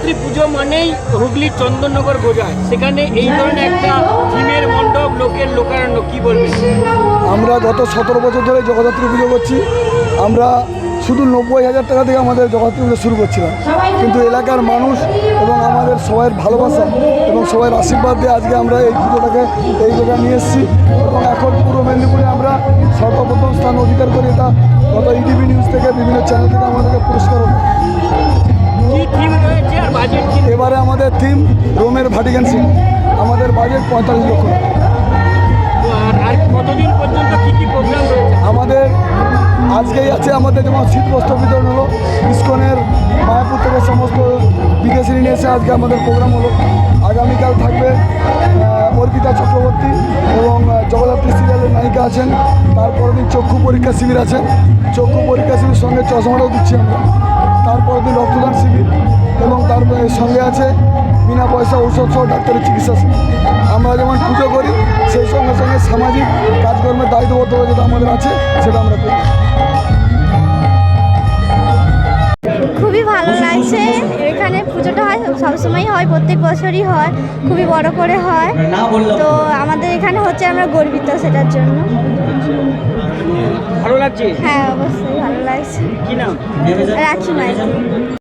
জগদ্ধাত্রী পুজো মানেই হুগলির চন্দননগর বোঝায়, সেখানে এই ধরনের একটা থিমের মণ্ডপ, লোকের লোকারণ্য, কি বলবেন? আমরা গত 17 বছর ধরে জগদ্ধাত্রী পুজো করছি। আমরা শুধু 90,000 টাকা থেকে আমাদের জগদ্ধাত্রী পুজো শুরু করছিলাম, কিন্তু এলাকার মানুষ এবং আমাদের সবাই ভালোবাসা এবং সবার আশীর্বাদ দিয়ে আজকে আমরা এই পুজোটাকে এই জায়গায় নিয়ে এসেছি এবং এখন পুরো মেদিনীপুরে আমরা সর্বপ্রথম স্থান অধিকার করি। এটা গত ইটিভি নিউজ থেকে বিভিন্ন চ্যানেল থেকে আমাদেরকে পুরস্কার হবে। কি থিম রয়েছে আর বাজেট কি? এবারে আমাদের থিম রোমের ভাটিকান সিটি। আমাদের বাজেট 45 লক্ষ টাকা। আর কতদিন পর্যন্ত কি কি প্রোগ্রাম রয়েছে? আমাদের আজকেই আছে আমাদের যেমন শীতবস্ত্র বিতরণ হলো, ইস্কনের মায়াপুর থেকে সমস্ত বিদেশি নিয়ে এসে আজকে আমাদের প্রোগ্রাম হলো। আগামীকাল থাকবে অর্পিতা চক্রবর্তী এবং জগদ্ধাত্রী সিরিয়ালের নায়িকা আছেন। তারপরের দিন চক্ষু পরীক্ষা শিবির আছে, চক্ষু পরীক্ষা শিবির সঙ্গে চশমাটাও দিচ্ছি আমরা। তারপরের দিন রক্তদান শিবির এবং তারপরে সঙ্গে আছে বিনা পয়সা ঔষধ সহ ডাক্তারি চিকিৎসা শিবির। আমরা যেমন পুজো করি সেই সঙ্গে সঙ্গে সামাজিক কাজকর্মের দায়িত্ববদ্ধতা যেটা আমাদের আছে সেটা আমরা করি। খুবই ভালো লাগছে। এখানে পুজোটা হয় সবসময়ই হয়, প্রত্যেক বছরই হয়, খুবই বড় করে হয়। তো আমাদের এখানে হচ্ছে, আমরা গর্বিত সেটার জন্য। ভালো লাগছে? হ্যাঁ, অবশ্যই ভালো লাগছে। কি নাম? রাখি মাইতি।